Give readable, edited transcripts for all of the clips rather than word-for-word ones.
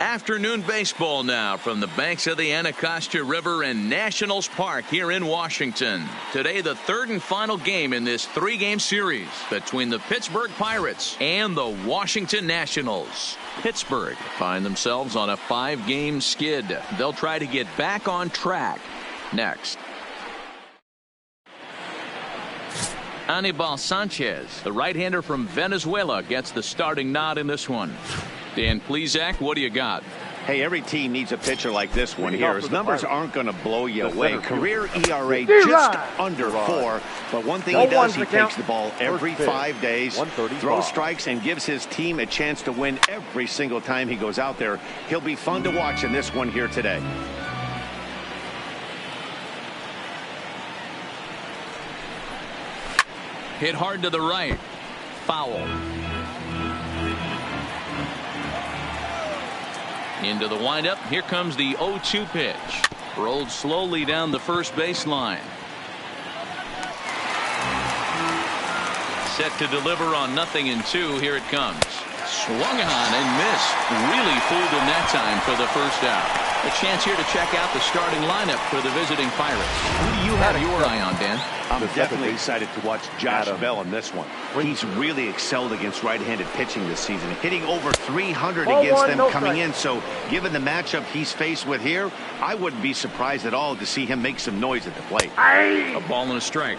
Afternoon baseball now from the banks of the Anacostia River and Nationals Park here in Washington. Today, the third and final game in this three-game series between the Pittsburgh Pirates and the Washington Nationals. Pittsburgh find themselves on a 5-game skid. They'll try to get back on track next. Anibal Sanchez, the right-hander from Venezuela, gets the starting nod in this one. Dan Plesac, what do you got? Hey, every team needs a pitcher like this one here. His numbers aren't going to blow you away. Career ERA just under 4. But one thing he does, he takes the ball every 5 days, throws strikes, and gives his team a chance to win every single time he goes out there. He'll be fun to watch in this one here today. Hit hard to the right. Foul. Into the windup. Here comes the 0-2 pitch. Rolled slowly down the first baseline. Set to deliver on 0-2. Here it comes. Swung on and missed. Really fooled him that time for the first out. A chance here to check out the starting lineup for the visiting Pirates. Who do you have your eye on, Dan? I'm definitely excited to watch Josh Bell in this one. He's really excelled against right-handed pitching this season, hitting over 300 against them coming in. So given the matchup he's faced with here, I wouldn't be surprised at all to see him make some noise at the plate. A ball and a strike.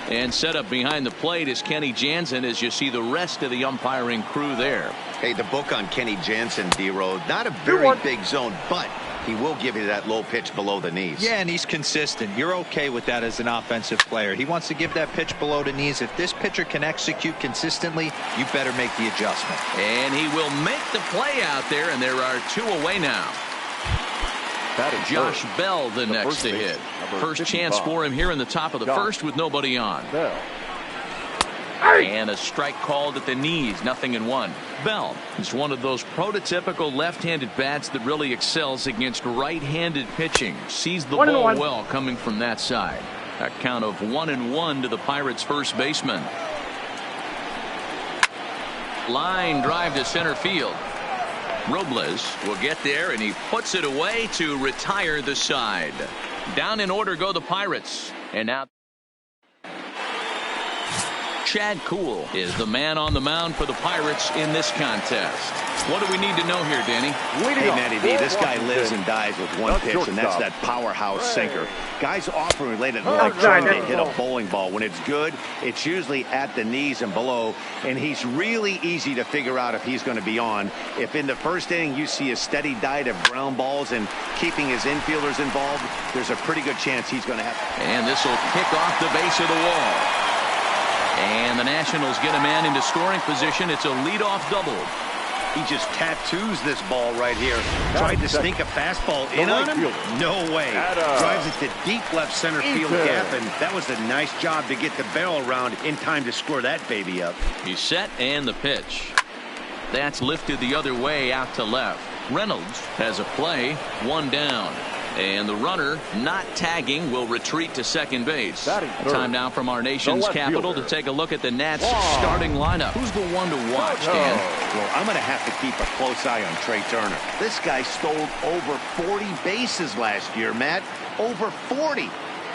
And set up behind the plate is Kenny Jansen as you see the rest of the umpiring crew there. Hey, the book on Kenny Jansen, D-Road, not a very big zone, but he will give you that low pitch below the knees. Yeah, and he's consistent. You're okay with that as an offensive player. He wants to give that pitch below the knees. If this pitcher can execute consistently, you better make the adjustment. And he will make the play out there, and there are 2 away now. Josh Bell the next to hit. First chance for him here in the top of the first with nobody on. And a strike called at the knees. 0-1. Bell is one of those prototypical left-handed bats that really excels against right-handed pitching. Sees the ball well coming from that side. A count of 1-1 to the Pirates' first baseman. Line drive to center field. Robles will get there, and he puts it away to retire the side. Down in order go the Pirates. And now Chad Kuhl is the man on the mound for the Pirates in this contest. What do we need to know here, Danny? Hey, Matty V, this guy lives and dies with one pitch, and that's that powerhouse sinker. Guys often relate it like trying to hit a bowling ball. When it's good, it's usually at the knees and below, and he's really easy to figure out if he's going to be on. If in the first inning you see a steady diet of ground balls and keeping his infielders involved, there's a pretty good chance he's going to have. And this will kick off the base of the wall. And the Nationals get a man into scoring position. It's a leadoff double. He just tattoos this ball right here. Tried to sneak a fastball in on him? No way. Drives it to deep left center field gap, and that was a nice job to get the barrel around in time to score that baby up. He's set, and the pitch. That's lifted the other way out to left. Reynolds has a play, 1 down. And the runner not tagging will retreat to second base. Time now from our nation's capital to take a look at the Nats starting lineup. Who's the one to watch, Dan? Well, I'm going to have to keep a close eye on Trey Turner. This guy stole over 40 bases last year, Matt. Over 40.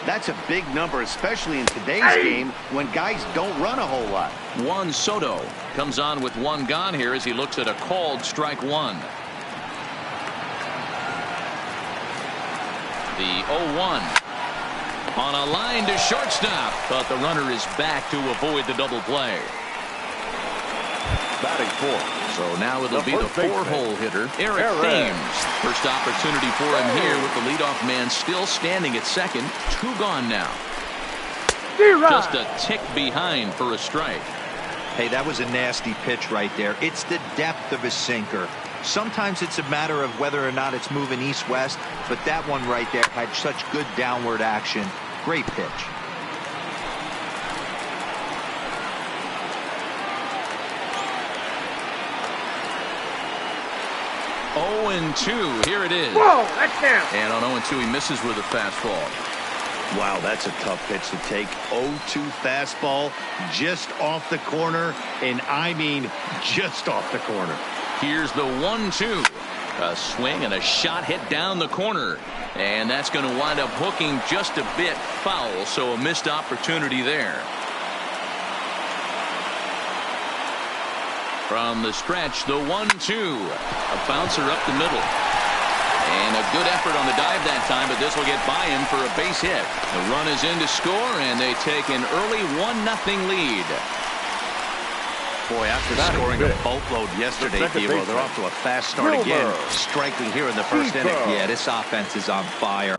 That's a big number, especially in today's game when guys don't run a whole lot. Juan Soto comes on with 1 gone here as he looks at a called strike 1. The 0-1 on a line to shortstop, but the runner is back to avoid the double play. Batting 4. So now it'll be the 4-hole hitter, Eric Thames. First opportunity for him here with the leadoff man still standing at second. 2 gone now. Just a tick behind for a strike. Hey, that was a nasty pitch right there. It's the depth of his sinker. Sometimes it's a matter of whether or not it's moving east-west, but that one right there had such good downward action. Great pitch. And 2. Here it is. Whoa, that's down. And on 0-2, he misses with a fastball. Wow, that's a tough pitch to take. 0-2 fastball just off the corner, and I mean just off the corner. Here's the 1-2. A swing and a shot hit down the corner. And that's going to wind up hooking just a bit foul, so a missed opportunity there. From the stretch, the 1-2. A bouncer up the middle. And a good effort on the dive that time, but this will get by him for a base hit. The run is in to score, and they take an early 1-0 lead. Boy, after scoring a boatload yesterday, Debo, they're off to a fast start again, striking here in the first inning. Yeah, this offense is on fire.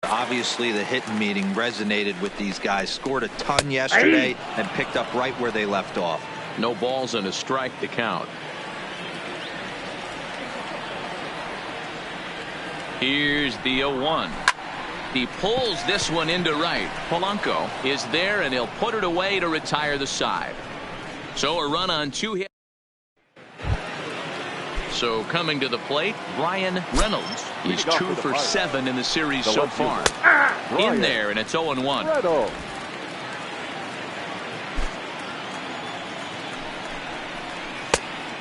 Obviously, the hitting meeting resonated with these guys. Scored a ton yesterday and picked up right where they left off. No balls and a strike to count. Here's the 0-1. He pulls this one into right. Polanco is there, and he'll put it away to retire the side. So a run on 2 hits. So coming to the plate, Bryan Reynolds. He's 2 for 7 in the series so far. In there, and it's 0-1.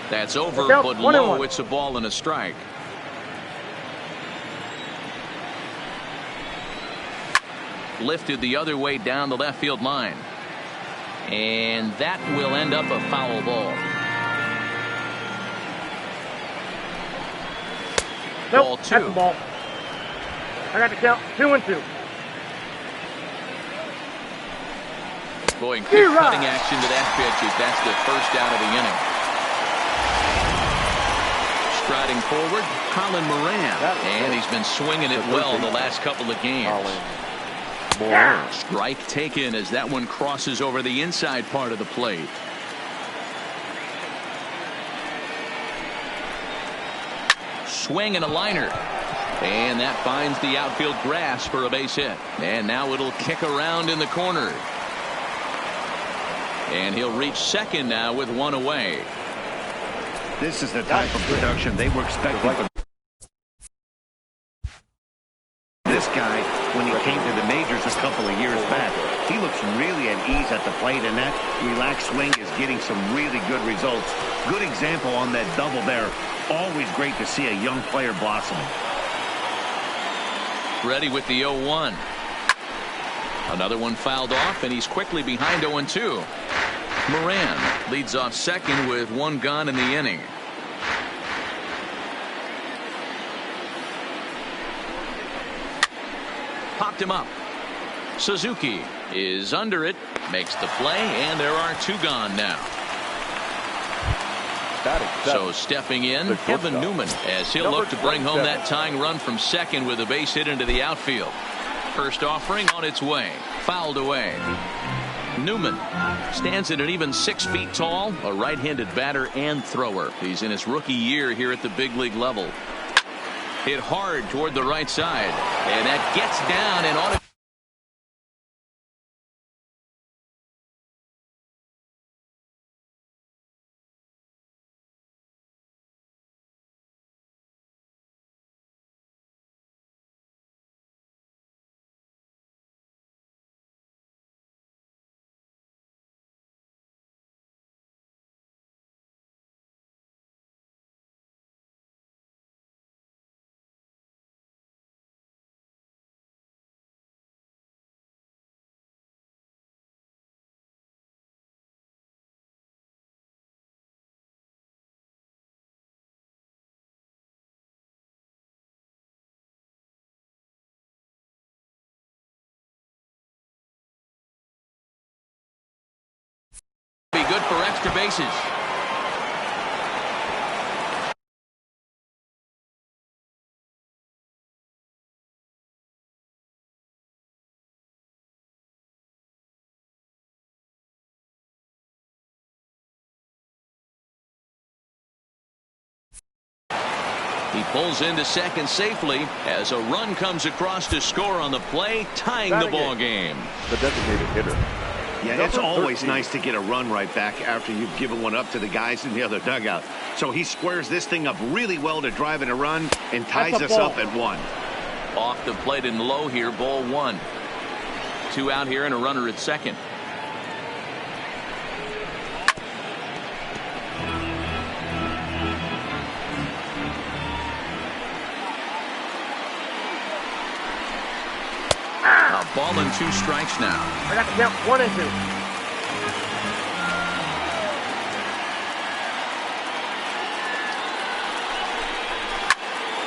That's over, but low. It's a ball and a strike. Lifted the other way down the left field line. And that will end up a foul ball. Ball 2. That's the ball. I got the count. 2-2. Boy, good cutting action to that pitch. That's the first out of the inning. Striding forward, Colin Moran. And he's been swinging it well the last couple of games. Strike taken as that one crosses over the inside part of the plate. Swing and a liner. And that finds the outfield grass for a base hit. And now it'll kick around in the corner. And he'll reach second now with one away. This is the type of production they were expecting from this guy when he came to the majors a couple of years back. He looks really at ease at the plate, and that relaxed swing is getting some really good results. Good example on that double there. Always great to see a young player blossom. Ready with the 0-1. Another one fouled off, and he's quickly behind 0-2. Moran leads off second with one gone in the inning. Popped him up. Suzuki is under it, makes the play, and there are two gone now. So stepping in, Kevin Newman, as he'll look to bring home that tying run from second with a base hit into the outfield. First offering on its way, fouled away. Newman stands at an even 6 feet tall, a right-handed batter and thrower. He's in his rookie year here at the big league level. Hit hard toward the right side, and that gets down and on it. Be good for extra bases. He pulls into second safely as a run comes across to score on the play, tying the ball game. The designated hitter. Yeah, it's always nice to get a run right back after you've given one up to the guys in the other dugout. So he squares this thing up really well to drive in a run and ties us up at 1. Off the plate and low here, ball 1. 2 out here and a runner at second. Ball and 2 strikes now. I got to count 1 and 2.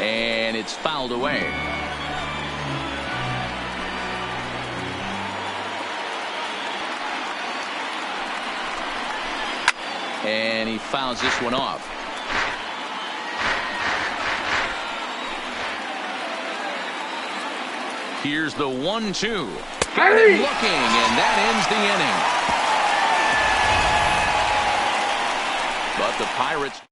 And it's fouled away. And he fouls this one off. Here's the 1-2. Got him looking, and that ends the inning. But the Pirates.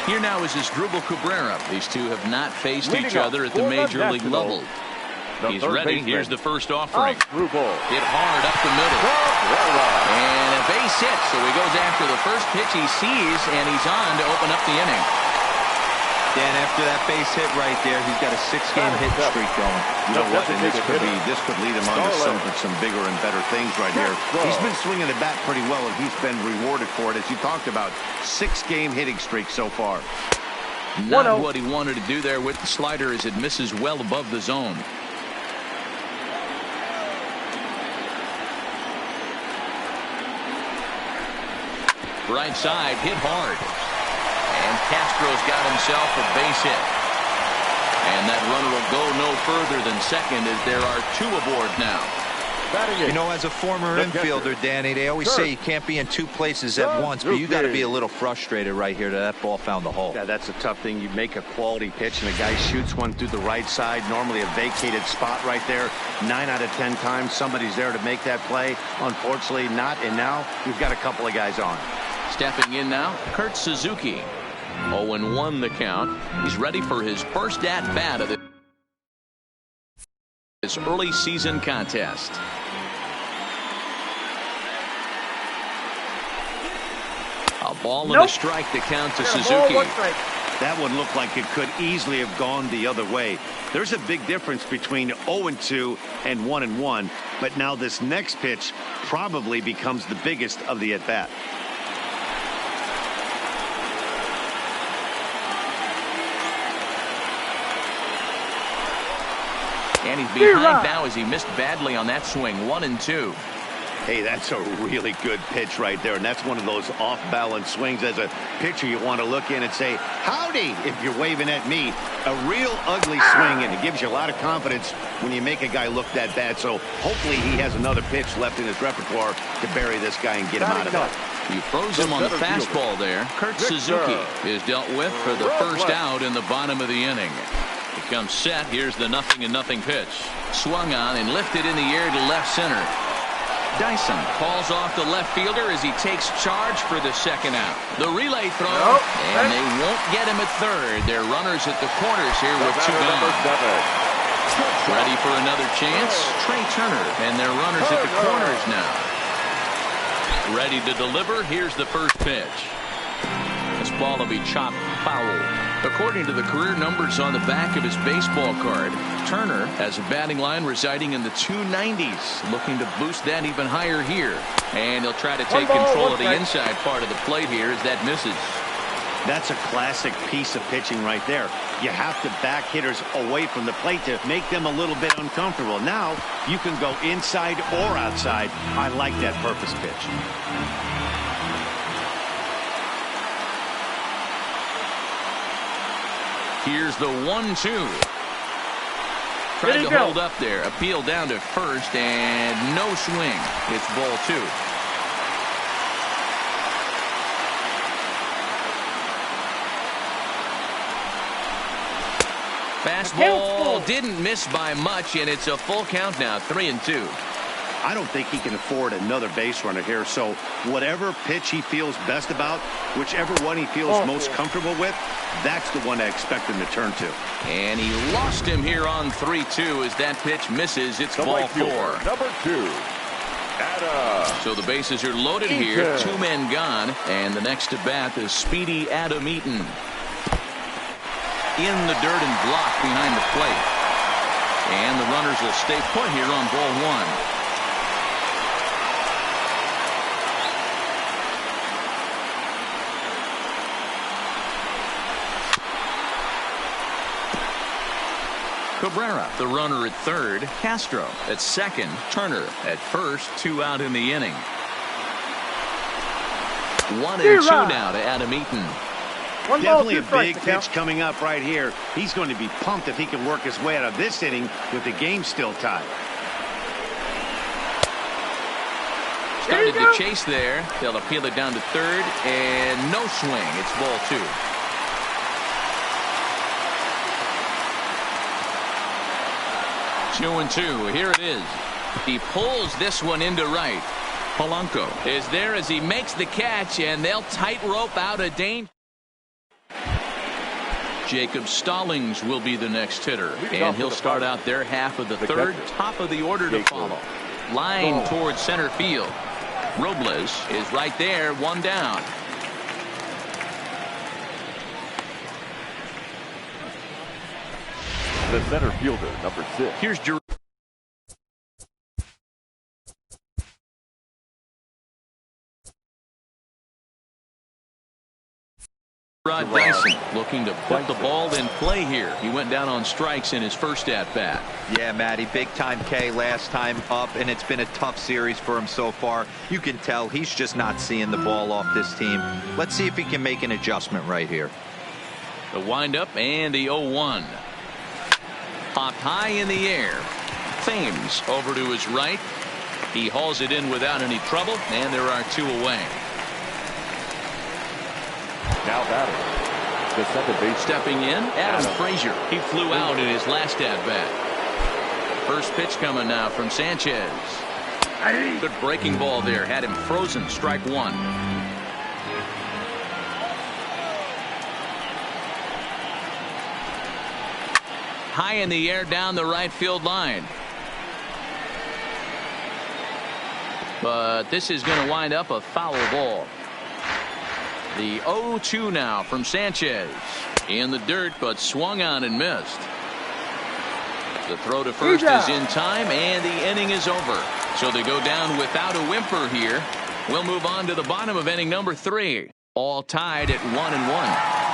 Here now is Asdrubal Cabrera. These two have not faced each other at the major league level. He's ready. Here's the first offering. Hit hard up the middle. And a base hit. So he goes after the first pitch he sees, and he's on to open up the inning. Dan, after that base hit right there, he's got a 6-game hit streak going. You know what? And this could lead him on to some bigger and better things right here. He's been swinging the bat pretty well, and he's been rewarded for it, as you talked about. 6-game hitting streak so far. Not what he wanted to do there with the slider, as it misses well above the zone. Right side, hit hard. And Castro's got himself a base hit. And that runner will go no further than second, as there are 2 aboard now. You know, as a former infielder, Danny, they always say you can't be in 2 places at once, but you got to be a little frustrated right here that ball found the hole. Yeah, that's a tough thing. You make a quality pitch, and a guy shoots one through the right side, normally a vacated spot right there. 9 out of 10 times, somebody's there to make that play. Unfortunately, not, and now you've got a couple of guys on. Stepping in now, Kurt Suzuki. 0-1 the count. He's ready for his first at-bat of this early season contest. A ball and a strike to count to Suzuki. That one looked like it could easily have gone the other way. There's a big difference between 0-2 and 1-1, but now this next pitch probably becomes the biggest of the at-bat. And he's behind now as he missed badly on that swing. 1-2. Hey, that's a really good pitch right there, and that's one of those off-balance swings. As a pitcher, you want to look in and say, howdy, if you're waving at me. A real ugly swing, and it gives you a lot of confidence when you make a guy look that bad. So hopefully he has another pitch left in his repertoire to bury this guy and get him out of it. He throws him on the fastball there. Kurt Suzuki is dealt with for the first out in the bottom of the inning. He comes set. Here's the 0-0 pitch. Swung on and lifted in the air to left center. Dyson calls off the left fielder as he takes charge for the second out. The relay throw, and they won't get him at third. They're runners at the corners here with 2 gone. Ready for another chance, Trey Turner, and they're runners at the corners now. Ready to deliver. Here's the first pitch. This ball will be chopped foul. According to the career numbers on the back of his baseball card, Turner has a batting line residing in the 290s, looking to boost that even higher here. And he'll try to take control of the inside part of the plate here as that misses. That's a classic piece of pitching right there. You have to back hitters away from the plate to make them a little bit uncomfortable. Now you can go inside or outside. I like that purpose pitch. Here's the 1-2. Tried to hold up there. Appeal down to first, and no swing. It's ball 2. Fastball didn't miss by much, and it's a full count now. 3-2. I don't think he can afford another base runner here. So whatever pitch he feels best about, whichever one he feels most comfortable with, that's the one I expect him to turn to. And he lost him here on 3-2 as that pitch misses. It's ball 4. Number 2. So the bases are loaded here. 2 men gone. And the next to bat is speedy Adam Eaton. In the dirt and blocked behind the plate. And the runners will stay put here on ball 1. Cabrera. The runner at third, Castro. At second, Turner. At first, 2 out in the inning. 1-2 now to Adam Eaton. Definitely a big pitch coming up right here. He's going to be pumped if he can work his way out of this inning with the game still tied. Started to chase there. They'll appeal it down to third, and no swing. It's ball 2. Two and 2. Here it is. He pulls this one into right. Polanco is there as he makes the catch, and they'll tightrope out a danger. Jacob Stallings will be the next hitter, and he'll start out their half of the third. Top of the order to follow. Line towards center field. Robles is right there, 1 down. The center fielder, number 6. Here's Gerard Dyson looking to put the ball in play here. He went down on strikes in his first at-bat. Yeah, Matty, big time K last time up, and it's been a tough series for him so far. You can tell he's just not seeing the ball off this team. Let's see if he can make an adjustment right here. The windup and the 0-1. Popped high in the air. Thames over to his right. He hauls it in without any trouble, and there are 2 away. Now batting, the second base. Stepping in, Adam Frazier. He flew out in his last at-bat. First pitch coming now from Sanchez. Good breaking ball there. Had him frozen. Strike 1. High in the air down the right field line. But this is going to wind up a foul ball. The 0-2 now from Sanchez. In the dirt, but swung on and missed. The throw to first is in time, and the inning is over. So they go down without a whimper here. We'll move on to the bottom of inning number 3. All tied at 1-1.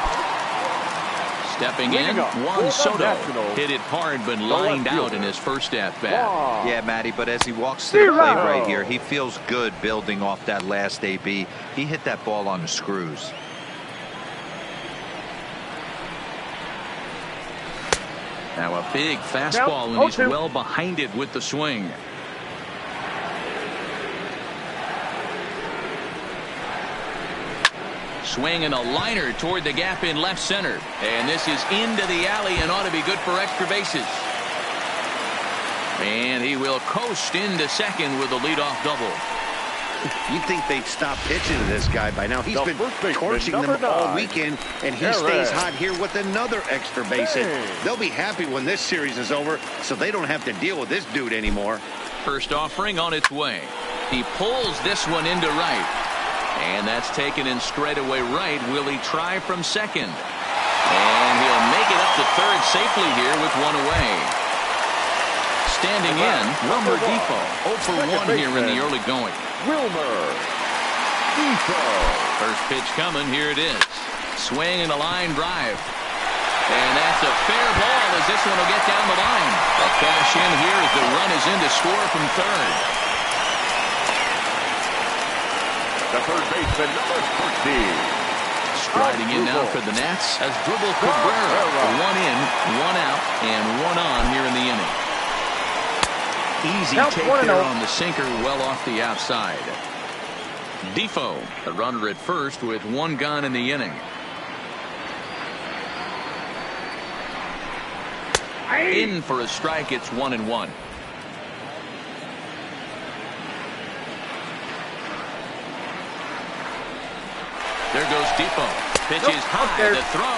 Stepping in, Juan Soto. Hit it hard, but lined out in his first at-bat. Yeah, Matty, but as he walks to the plate right here, he feels good building off that last AB. He hit that ball on the screws. Now a big fastball, and he's well behind it with the swing. Swing and a liner toward the gap in left center. And this is into the alley and ought to be good for extra bases. And he will coast into second with a leadoff double. You'd think they'd stop pitching to this guy by now. He's been torching them all weekend, and he stays hot here with another extra base hit. They'll be happy when this series is over, so they don't have to deal with this dude anymore. First offering on its way. He pulls this one into right. And that's taken in straightaway right. Will he try from second? And he'll make it up to third safely here with 1 away. Standing in, Wilmer Difo. 0 for 1 here in the early going. Wilmer Difo. First pitch coming. Here it is. Swing and a line drive. And that's a fair ball as this one will get down the line. They'll cash in here as the run is in to score from third. The third baseman, number 14. Striding in now for the Nats as Dribble Cabrera. 1 in, 1 out, and 1 on here in the inning. Easy take there on the sinker, well off the outside. Difo, the runner at first with 1 gone in the inning. In for a strike, it's 1-1. There goes Difo. Pitch is high. The throw.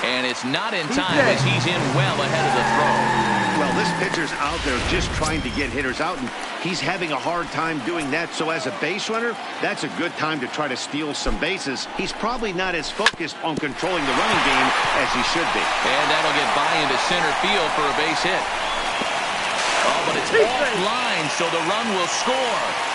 And it's not in time as he's in well ahead of the throw. Well, this pitcher's out there just trying to get hitters out, and he's having a hard time doing that. So as a base runner, that's a good time to try to steal some bases. He's probably not as focused on controlling the running game as he should be. And that'll get by into center field for a base hit. Oh, but it's offline, so the run will score.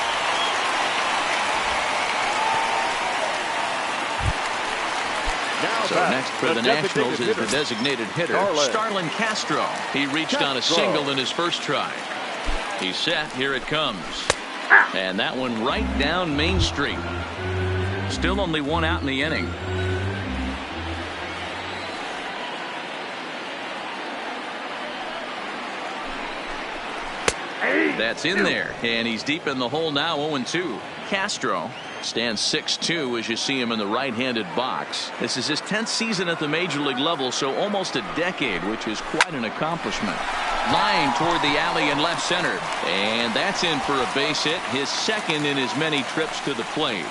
So next for the Nationals is the designated hitter, Starlin Castro. He reached on a single in his first try. He's set. Here it comes. And that one right down Main Street. Still only one out in the inning. That's in there, and he's deep in the hole now. 0-2. Castro stands 6'2" as you see him in the right-handed box. This is his 10th season at the major league level, so almost a decade, which is quite an accomplishment. Line toward the alley in left center, and that's in for a base hit, his second in as many trips to the plate.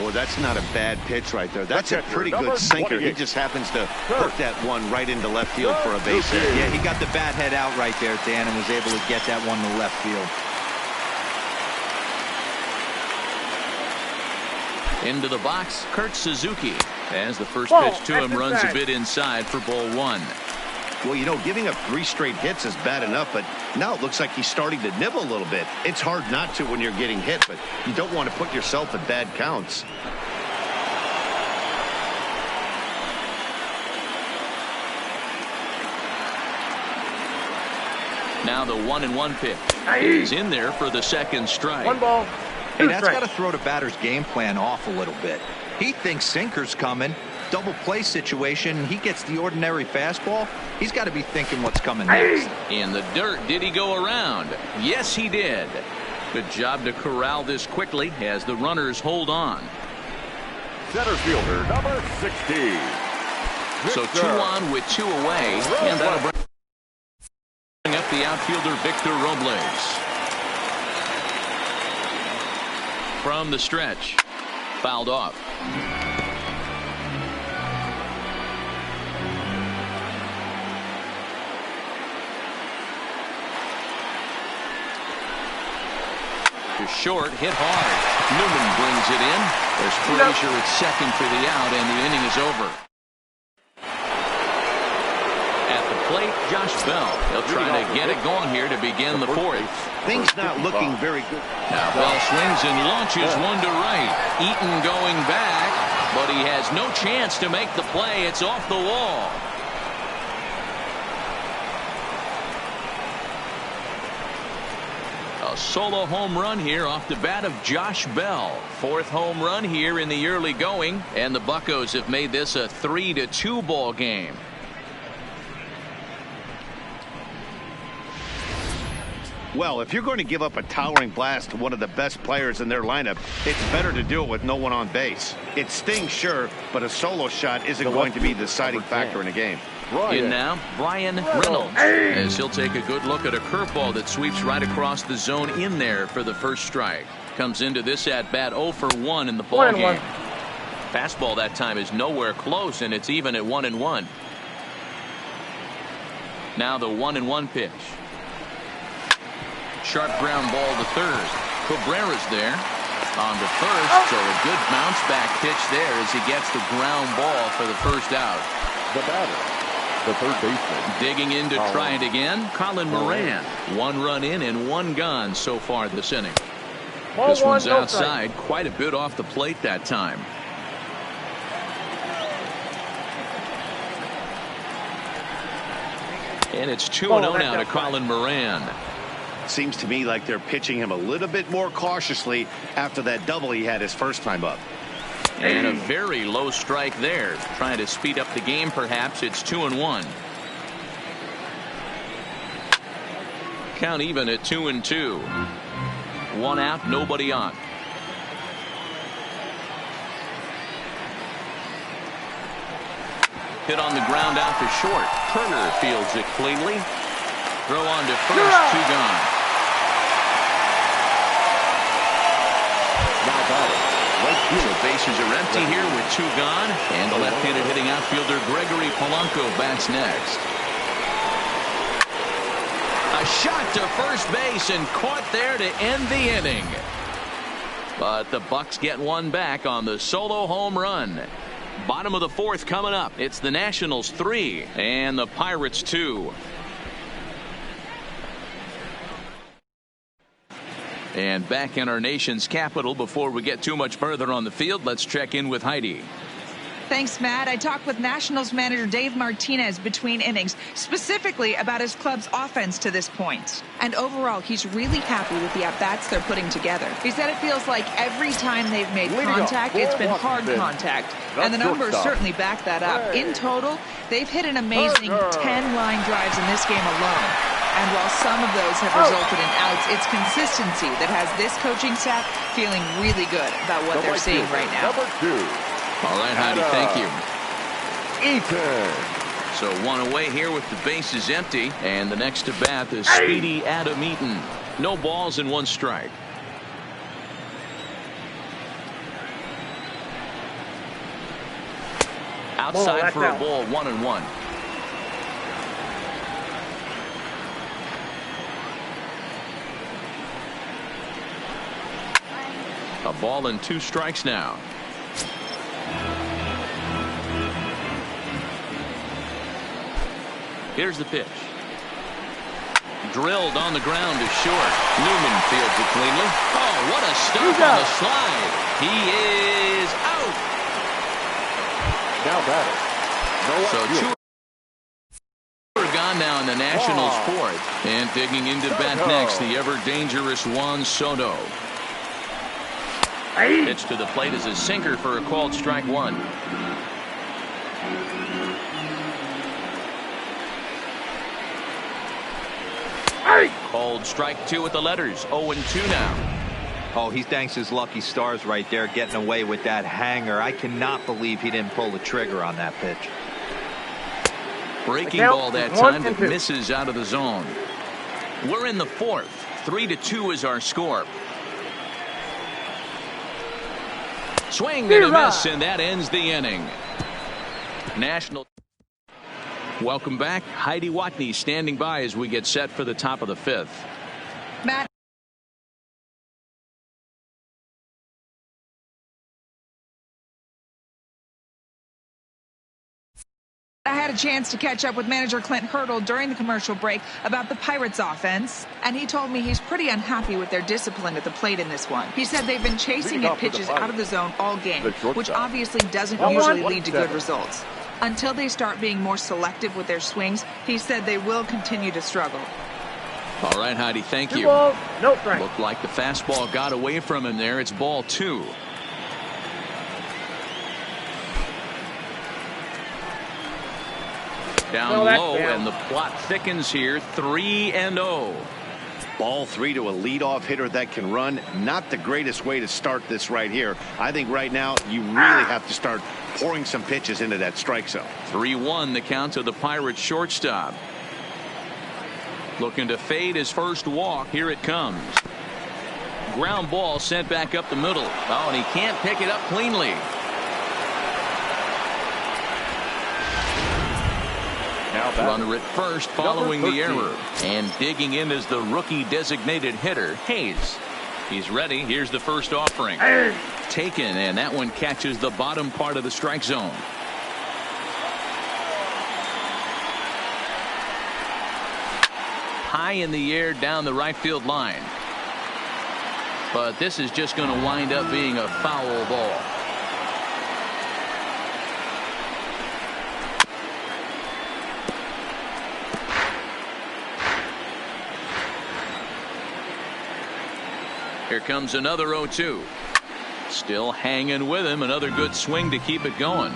Boy, that's not a bad pitch right there. That's a pretty good sinker. He just happens to hook that one right into left field for a base hit. Yeah, he got the bat head out right there, Dan, and was able to get that one to left field. Into the box, Kurt Suzuki. As the first pitch to him runs a bit inside for ball one. Well, you know, giving up 3 straight hits is bad enough, but now it looks like he's starting to nibble a little bit. It's hard not to when you're getting hit, but you don't want to put yourself at bad counts. Now the 1-1 pitch is in there for the second strike. 1 ball. Hey, that's got to throw the batter's game plan off a little bit. He thinks sinker's coming. Double play situation. He gets the ordinary fastball. He's got to be thinking what's coming next. In the dirt, did he go around? Yes, he did. Good job to corral this quickly as the runners hold on. Center fielder, number 16. So 2 on with 2 away, and that'll bring up the outfielder Victor Robles. From the stretch, fouled off. To short, hit hard. Newman brings it in. There's Frazier at second for the out, and the inning is over. At the plate, Josh Bell. He'll try to get it going here to begin the fourth. Things not looking very good. Now Bell swings and launches one to right. Eaton going back, but he has no chance to make the play. It's off the wall. A solo home run here off the bat of Josh Bell. 4th home run here in the early going, and the Buccos have made this a 3-2 ball game. Well, if you're going to give up a towering blast to one of the best players in their lineup, it's better to do it with no one on base. It stings, sure, but a solo shot isn't going to be the deciding factor in a game. In now, Bryan Reynolds, as he'll take a good look at a curveball that sweeps right across the zone in there for the first strike. Comes into this at bat 0 for 1 in the ball game. Fastball that time is nowhere close, and it's even at 1-1. Now the 1-1 pitch. Sharp ground ball to third. Cabrera's there on to first, so a good bounce back pitch there as he gets the ground ball for the first out. The batter, the third baseman. Digging in to try it again, Colin Moran. 1 run in and 1 gone so far this inning. This one's outside, quite a bit off the plate that time. And it's 2-0 now to Colin Moran. Seems to me like they're pitching him a little bit more cautiously after that double he had his first time up. And a very low strike there. Trying to speed up the game, perhaps. It's 2-1. Count even at 2-2. 1 out, nobody on. Hit on the ground out to short. Turner fields it cleanly. Throw on to first, 2 gone. So bases are empty here with 2 gone, and the left-handed hitting outfielder Gregory Polanco bats next. A shot to first base and caught there to end the inning. But the Bucks get 1 back on the solo home run. Bottom of the 4th coming up. It's the Nationals 3 and the Pirates 2. And back in our nation's capital, before we get too much further on the field, let's check in with Heidi. Thanks, Matt. I talked with Nationals manager Dave Martinez between innings, specifically about his club's offense to this point. And overall, he's really happy with the at-bats they're putting together. He said it feels like every time they've made contact, it's been hard contact. And the numbers certainly back that up. In total, they've hit an amazing 10 line drives in this game alone. And while some of those have resulted in outs, it's consistency that has this coaching staff feeling really good about what they're seeing right now. Number 2. All right, Heidi, thank you. Eaton. So one away here with the bases empty. And the next to bat is speedy Adam Eaton. No balls and 1 strike. Outside for a ball, 1-1. A ball and 2 strikes now. Here's the pitch. Drilled on the ground to short. Newman fields it cleanly. Oh, what a stop on the slide. He is out. Now batter. So 2 are gone now in the Nationals 4th. And digging into bat next, the ever-dangerous Juan Soto. Pitch to the plate is a sinker for a called strike 1. Called strike 2 with the letters. 0-2 now. Oh, he thanks his lucky stars right there, getting away with that hanger. I cannot believe he didn't pull the trigger on that pitch. Breaking ball that time that misses out of the zone. We're in the 4th. 3-2 is our score. Swing and a miss, and that ends the inning. National. Welcome back. Heidi Watney standing by as we get set for the top of the 5th. Matt. I had a chance to catch up with manager Clint Hurdle during the commercial break about the Pirates offense, and he told me he's pretty unhappy with their discipline at the plate in this one. He said they've been chasing at pitches out of the zone all game, which obviously doesn't usually lead to good results. Until they start being more selective with their swings, he said they will continue to struggle. All right, Heidi, thank you. 2 balls, no strike. Looked like the fastball got away from him there. It's ball 2. Down low, and the plot thickens here. 3-0. Ball 3 to a leadoff hitter that can run. Not the greatest way to start this right here. I think right now you really have to start pouring some pitches into that strike zone. 3-1 the count to the Pirates shortstop. Looking to fade his first walk. Here it comes. Ground ball sent back up the middle. Oh, and he can't pick it up cleanly. Runner at first following the error. And digging in is the rookie designated hitter, Hayes. He's ready. Here's the first offering. Taken, and that one catches the bottom part of the strike zone. High in the air down the right field line. But this is just going to wind up being a foul ball. Here comes another 0-2. Still hanging with him. Another good swing to keep it going.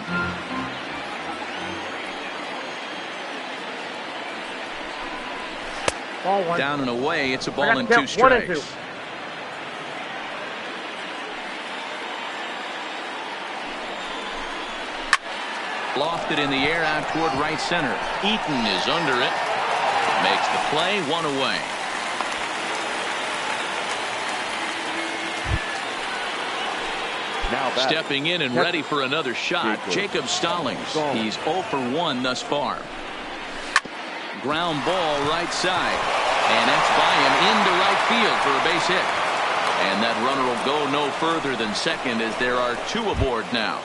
Down and away. It's a ball and 2 strikes. Lofted in the air out toward right center. Eaton is under it. Makes the play. 1 away. Stepping in and ready for another shot, Jacob Stallings. He's 0 for 1 thus far. Ground ball right side. And that's by him into right field for a base hit. And that runner will go no further than second as there are 2 aboard now.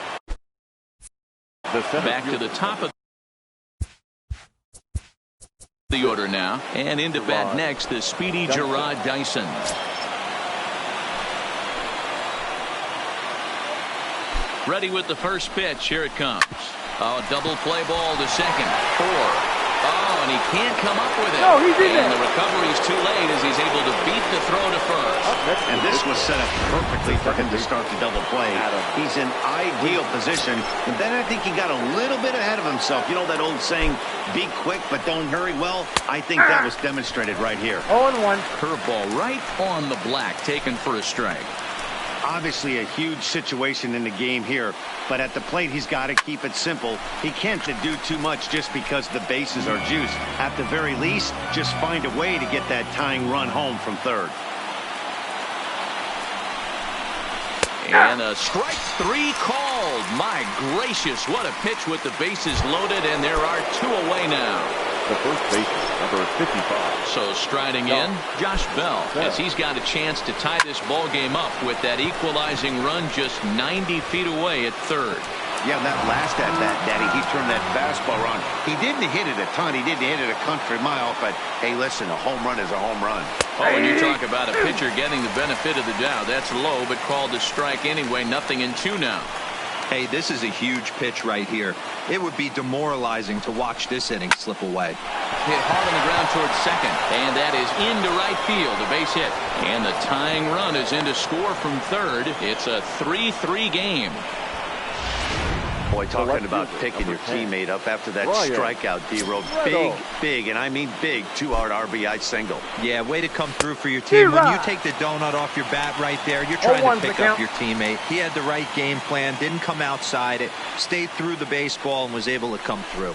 Back to the top of the order now. And into bat next, the speedy Gerard Dyson. Ready with the first pitch. Here it comes. Oh, double play ball to second. 4. Oh, and he can't come up with it. No, he's in and there. the recovery's too late as he's able to beat the throw to first. And this was set up perfectly for him to start the double play. He's in ideal position. And then I think he got a little bit ahead of himself. You know that old saying, be quick but don't hurry? Well, I think that was demonstrated right here. 0-1. Curveball right on the black, taken for a strike. Obviously a huge situation in the game here, but at the plate he's got to keep it simple. He can't do too much just because the bases are juiced. At the very least, just find a way to get that tying run home from third. And a strike 3 called. My gracious, what a pitch with the bases loaded, and there are 2 away now. The first baseman, number 55. So striding in, Josh Bell, as he's got a chance to tie this ball game up with that equalizing run just 90 feet away at third. Yeah, that last at bat, Daddy, he turned that fastball on. He didn't hit it a ton. He didn't hit it a country mile, but hey, listen, a home run is a home run. Oh, and you talk about a pitcher getting the benefit of the doubt. That's low, but called a strike anyway. 0-2 now. Hey, this is a huge pitch right here. It would be demoralizing to watch this inning slip away. Hit hard on the ground towards second, and that is into right field, a base hit. And the tying run is in to score from third. It's a 3-3 game. Boy, talking about picking your teammate up after that strikeout, D-Row. Big, and I mean big, 2-out RBI single. Yeah, way to come through for your team. When you take the donut off your bat right there, you're trying to pick up your teammate. He had the right game plan, didn't come outside it, stayed through the baseball, and was able to come through.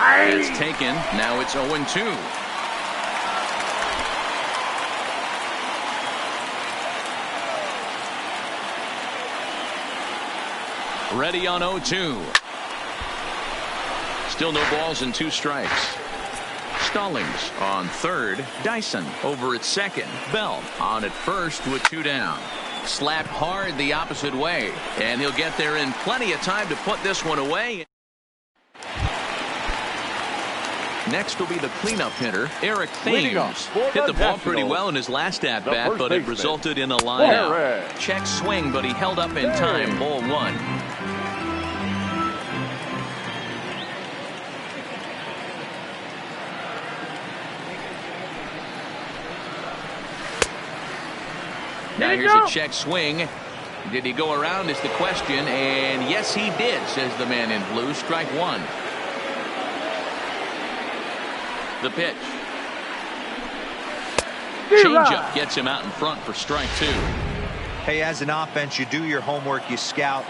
It's taken. Now it's 0-2. Ready on 0-2. Still no balls and 2 strikes. Stallings on third. Dyson over at second. Bell on at first with 2 down. Slapped hard the opposite way, and he'll get there in plenty of time to put this one away. Next will be the cleanup hitter, Eric Thames. Hit the ball pretty well in his last at-bat, but it resulted in a line out. Check swing, but he held up in time. Ball 1. Now here's a check swing. Did he go around is the question, and yes he did, says the man in blue. Strike 1. The pitch. Changeup gets him out in front for strike 2. Hey, as an offense, you do your homework, you scout.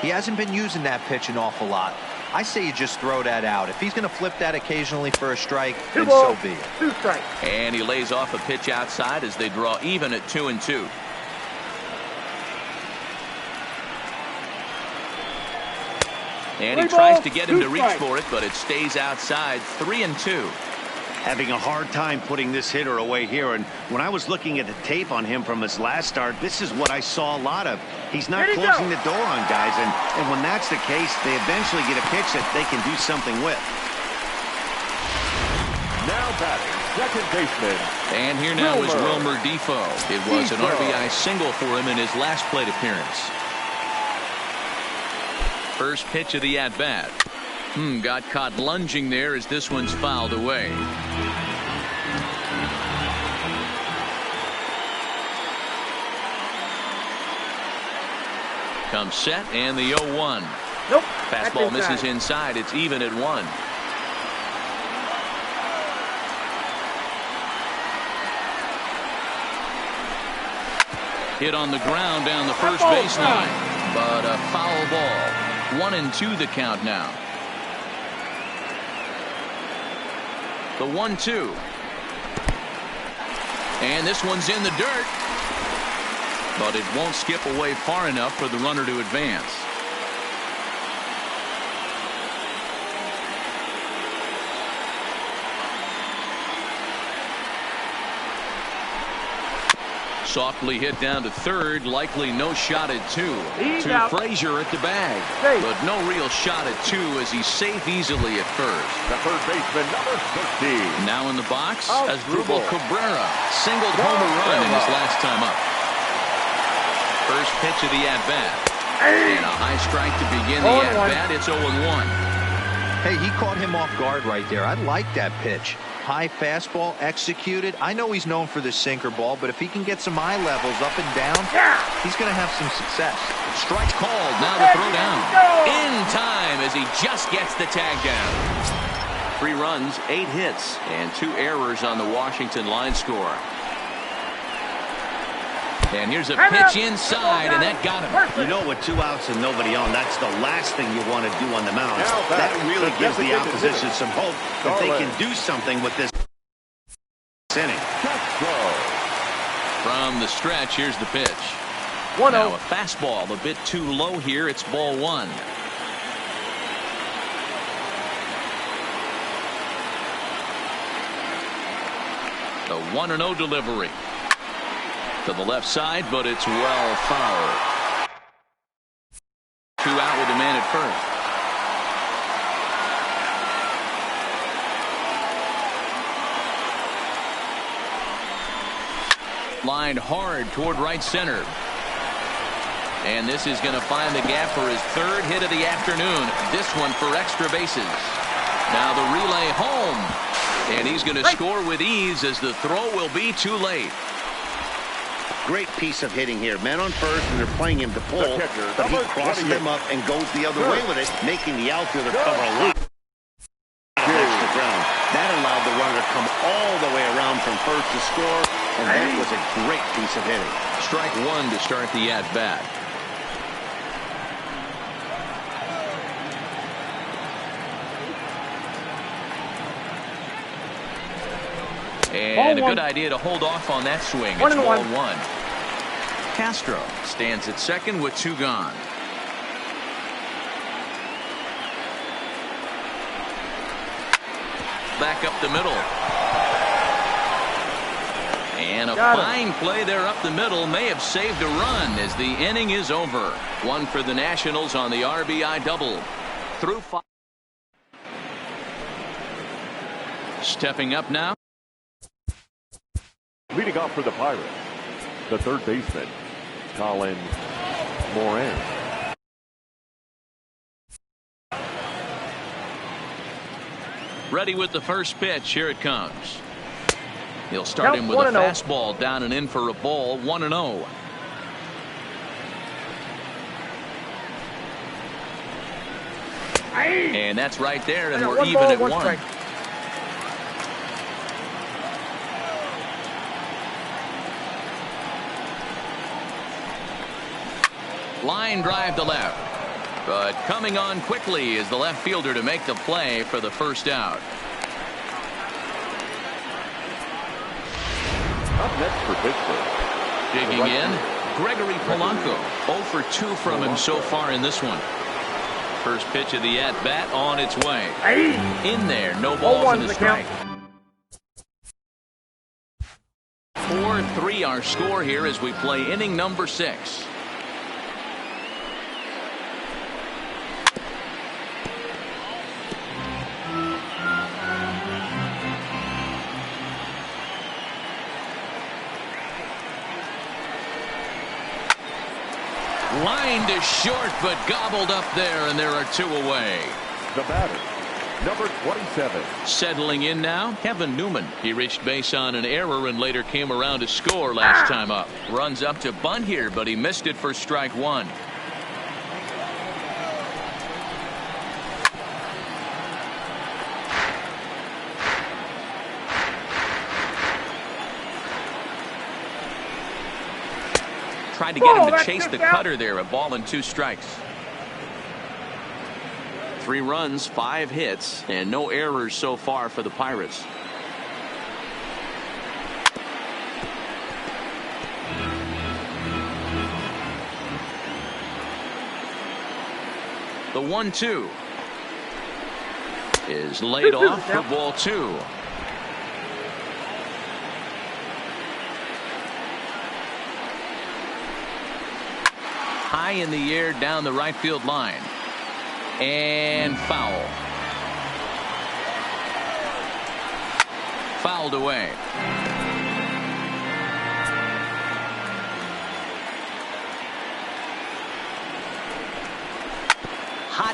He hasn't been using that pitch an awful lot. I say you just throw that out. If he's going to flip that occasionally for a strike, then so be it. 2 strikes. And he lays off a pitch outside as they draw even at 2-2. And he tries to get him to reach for it, but it stays outside. 3-2. Having a hard time putting this hitter away here, and when I was looking at the tape on him from his last start, this is what I saw a lot of. He's not closing the door on guys, and when that's the case, they eventually get a pitch that they can do something with. Now batting, second baseman. And here now is Wilmer Defoe. It was an RBI single for him in his last plate appearance. First pitch of the at-bat. Got caught lunging there as this one's fouled away. Comes set and the 0-1. Nope. Fastball misses inside. It's even at 1. Hit on the ground down the first baseline, but a foul ball. 1-2 the count now. The 1-2. And this one's in the dirt. But it won't skip away far enough for the runner to advance. Softly hit down to third, likely no shot at 2. To Frazier at the bag, but no real shot at 2 as he's safe easily at first. The third baseman, number 16. Now in the box, Asdrubal Cabrera singled home a run in his last time up. First pitch of the at-bat. And a high strike to begin the at-bat. It's 0-1. Hey, he caught him off guard right there. I like that pitch. High fastball executed. I know he's known for the sinker ball, but if he can get some eye levels up and down, he's going to have some success. Strike called. Now the throw down. In time as he just gets the tag down. 3 runs, 8 hits, and 2 errors on the Washington line score. And here's a pitch inside, and that got him. You know, with 2 outs and nobody on, that's the last thing you want to do on the mound. That really gives the opposition some hope that they can do something with this inning. From the stretch, here's the pitch. Now a fastball a bit too low here. It's ball 1. The 1-0 delivery. To the left side, but it's well foul. 2 out with a man at first. Lined hard toward right center. And this is going to find the gap for his 3rd hit of the afternoon. This one for extra bases. Now the relay home. And he's going to score with ease as the throw will be too late. Great piece of hitting here. Man on first, and they're playing him to pull, but he crosses him up and goes the other way with it, making the outfielder cover a lot of extra ground. That allowed the runner to come all the way around from first to score, and that was a great piece of hitting. Strike 1 to start the at-bat. And a good idea to hold off on that swing. It's ball 1. Castro stands at second with 2 gone. Back up the middle. And a fine play there up the middle may have saved a run as the inning is over. 1 for the Nationals on the RBI double. Through 5. Stepping up now. Leading off for the Pirates, the 3rd baseman, Colin Moran. Ready with the first pitch. Here it comes. He'll start him with a fastball down and in for a ball. 1-0. And that's right there, and we're even at 1. Line drive to left, but coming on quickly is the left fielder to make the play for the first out. Up next for Pittsburgh. Digging in, Gregory Polanco. 0 for 2 from him so far in this one. First pitch of the at-bat on its way. In there, no balls and a strike. 4-3 our score here as we play inning number 6. Lined to short, but gobbled up there, and there are 2 away. The batter, number 27. Settling in now, Kevin Newman. He reached base on an error and later came around to score last time up. Runs up to bunt here, but he missed it for strike 1. Tried to get him to chase the cutter there. A ball and 2 strikes. 3 runs, 5 hits, and no errors so far for the Pirates. The 1-2 is laid off for ball 2. High in the air down the right field line. And foul. Fouled away.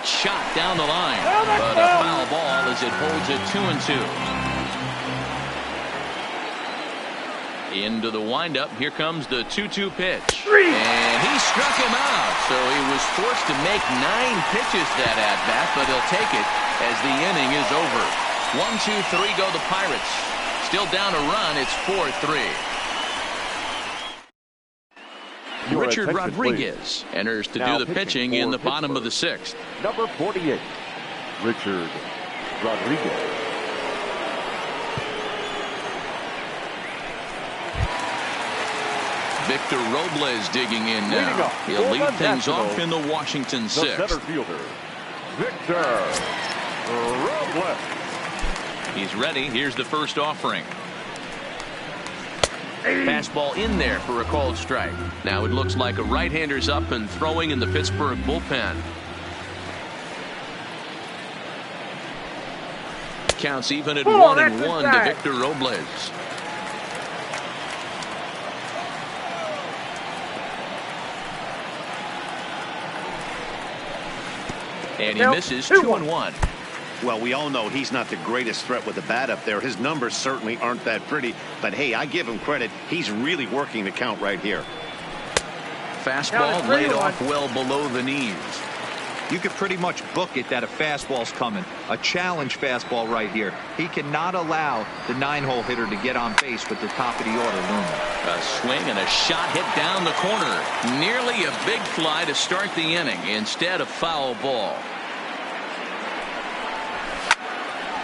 hot shot down the line. But a foul ball as it holds it 2-2. Into the windup. Here comes the 2-2 pitch. And he struck him out. So he was forced to make 9 pitches that at-bat, but he'll take it as the inning is over. 1-2-3 go the Pirates. Still down a run. It's 4-3. Richard Rodriguez enters to do the pitching in the bottom of the 6th. Number 48, Richard Rodriguez. Victor Robles digging in now. He'll lead things off in the Washington 6th. The center fielder, Victor Robles. He's ready. Here's the first offering. Fastball in there for a called strike. Now it looks like a right-hander's up and throwing in the Pittsburgh bullpen. Counts even at 1-1 to Victor Robles. And he misses 2-1. Well, we all know he's not the greatest threat with the bat up there. His numbers certainly aren't that pretty. But, hey, I give him credit. He's really working the count right here. Fastball laid off well below the knees. You could pretty much book it that a fastball's coming. A challenge fastball right here. He cannot allow the 9-hole hitter to get on base with the top of the order looming. A swing and a shot hit down the corner. Nearly a big fly to start the inning. Instead, a foul ball.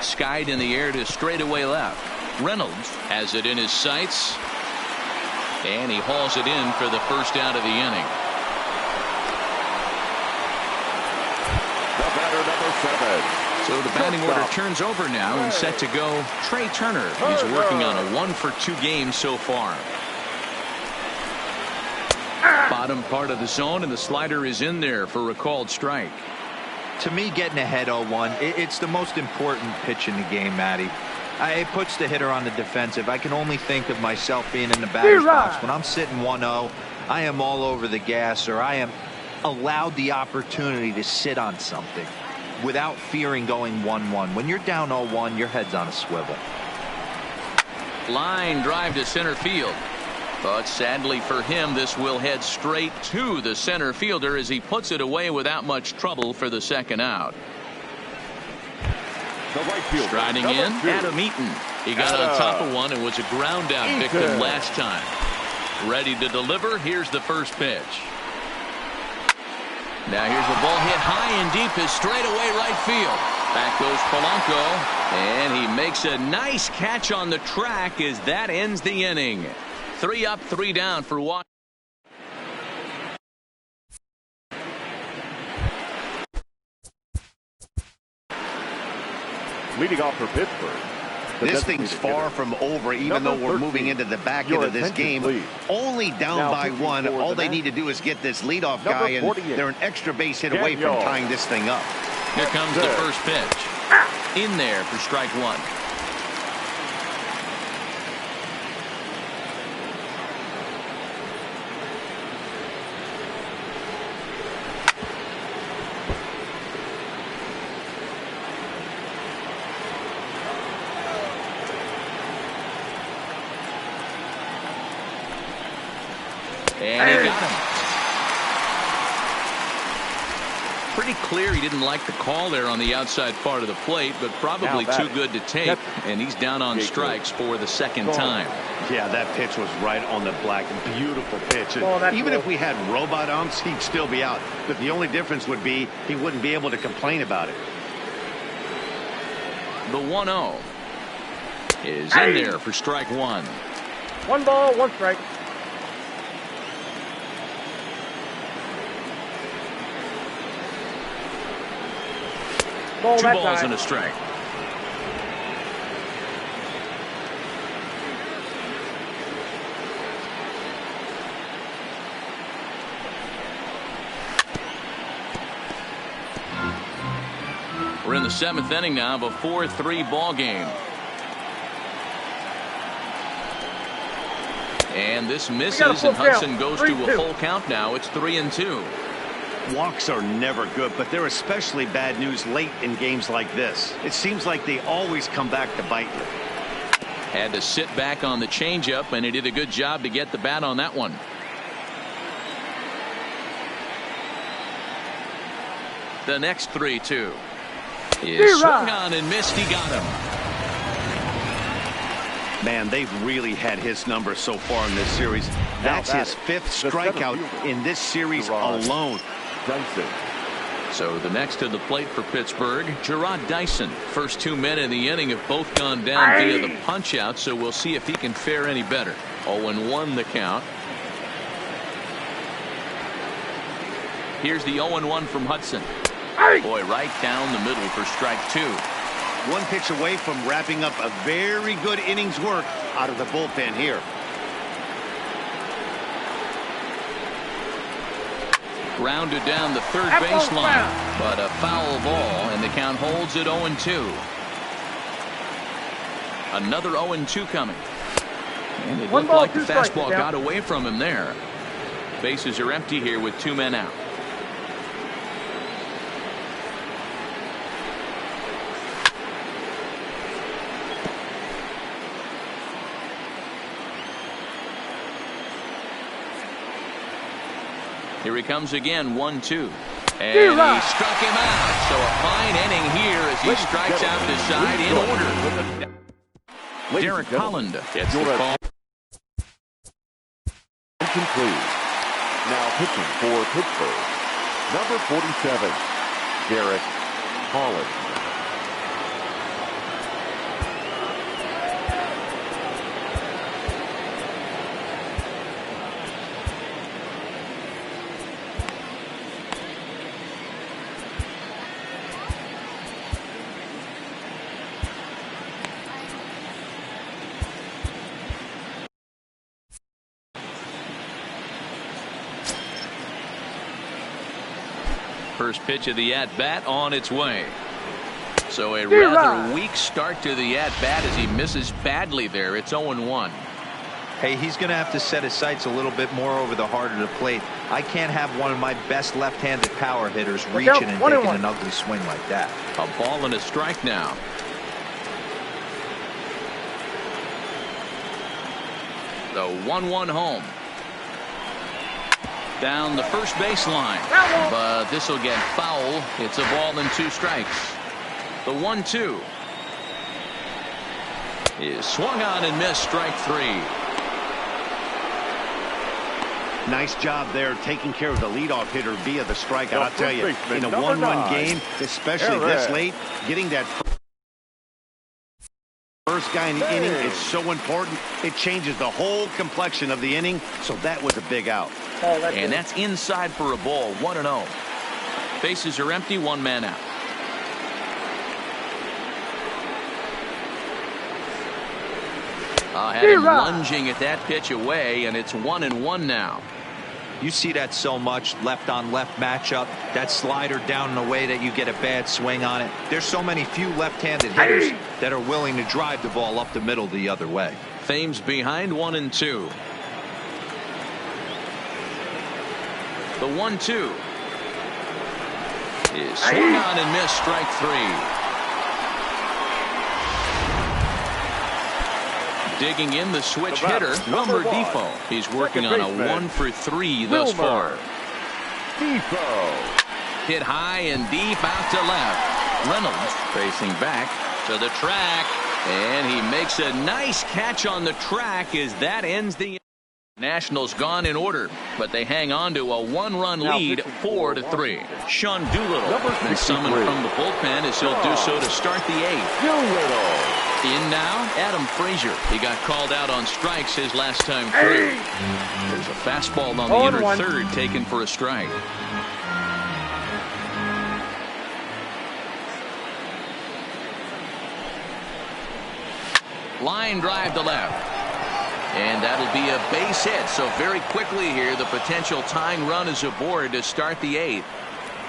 Skied in the air to straightaway left. Reynolds has it in his sights. And he hauls it in for the first out of the inning. The batter, number 7. So the batting order turns over now and set to go Trey Turner. He's working on a 1-for-2 game so far. Bottom part of the zone, and the slider is in there for a called strike. To me, getting ahead 0-1, it's the most important pitch in the game, Matty. It puts the hitter on the defensive. I can only think of myself being in the batter's box. When I'm sitting 1-0, I am all over the gas, or I am allowed the opportunity to sit on something without fearing going 1-1. When you're down 0-1, your head's on a swivel. Line drive to center field. But sadly for him, this will head straight to the center fielder as he puts it away without much trouble for the second out. The right fielder, striding in, Adam Eaton. He got on top of one and was a ground out victim last time. Ready to deliver. Here's the first pitch. Now here's the ball hit high and deep is straight away right field. Back goes Polanco, and he makes a nice catch on the track as that ends the inning. 3 up, 3 down for Washington. Leading off for Pittsburgh. This thing's far from over, even though we're moving into the back end of this game. Please. Only down by 1. All they need to do is get this leadoff guy, and they're an extra base hit away from tying this thing up. Here comes the first pitch. In there for strike 1. And he got him. Pretty clear he didn't like the call there on the outside part of the plate, but probably too good to take. And he's down on strikes for the second time. Yeah, that pitch was right on the black. Beautiful pitch. And even if we had robot umps, he'd still be out. But the only difference would be he wouldn't be able to complain about it. The 1-0 is in there for strike 1. 1 ball, 1 strike. Two balls and a strike. We're in the 7th inning now of a 4-3 ball game. And this misses, and Hudson goes to a full count now. It's 3-2. Walks are never good, but they're especially bad news late in games like this. It seems like they always come back to bite you. Had to sit back on the changeup, and he did a good job to get the bat on that one. The next 3-2 is swung on and missed. He got him. Man, they've really had his number so far in this series. That's his 5th strikeout in this series alone. Dyson. So the next to the plate for Pittsburgh, Jarrod Dyson. First 2 men in the inning have both gone down via the punch out, so we'll see if he can fare any better. 0-1 the count. Here's the 0-1 from Hudson. Boy, right down the middle for strike 2. One pitch away from wrapping up a very good innings work out of the bullpen here. Grounded down the third baseline, but a foul ball, and the count holds at 0-2. Another 0-2 coming. And it looked like the fastball got away from him there. Bases are empty here with 2 men out. Here he comes again, 1-2. And he struck him out. So a fine inning here as he strikes out the side in order. Derek Holland gets the call. Conclude. Now pitching for Pittsburgh, number 47, Derek Holland. First pitch of the at-bat on its way. So a rather weak start to the at-bat as he misses badly there. It's 0-1. Hey, he's going to have to set his sights a little bit more over the heart of the plate. I can't have one of my best left-handed power hitters reaching and taking an ugly swing like that. A ball and a strike now. The 1-1 home. Down the first baseline, but this will get foul. It's a ball and 2 strikes. The 1-2 is swung on and missed. Strike 3. Nice job there taking care of the leadoff hitter via the strikeout. I'll tell you, in a 1-1 game, especially this late, getting that first guy in the inning is so important. It changes the whole complexion of the inning, so that was a big out. And that's inside for a ball. 1-0. Bases are empty. 1 man out. Had him lunging at that pitch away, and it's 1-1 now. You see that so much, left on left matchup, that slider down in a way that you get a bad swing on it. There's so many few left-handed hitters that are willing to drive the ball up the middle the other way. Thames behind 1-2. The 1-2 is swung on and missed. Strike 3. Digging in the switch hitter, Wilmer Difo. He's working on a 1 for 3 thus far. Difo hit high and deep out to left. Reynolds facing back to the track, and he makes a nice catch on the track as that ends the. Nationals gone in order, but they hang on to a 1-run lead, 4-3. Sean Doolittle been summoned from the bullpen as he'll do so to start the 8th. In now, Adam Frazier. He got called out on strikes his last time through. There's a fastball on the inner third taken for a strike. Line drive to left. And that'll be a base hit. So very quickly here, the potential tying run is aboard to start the 8th.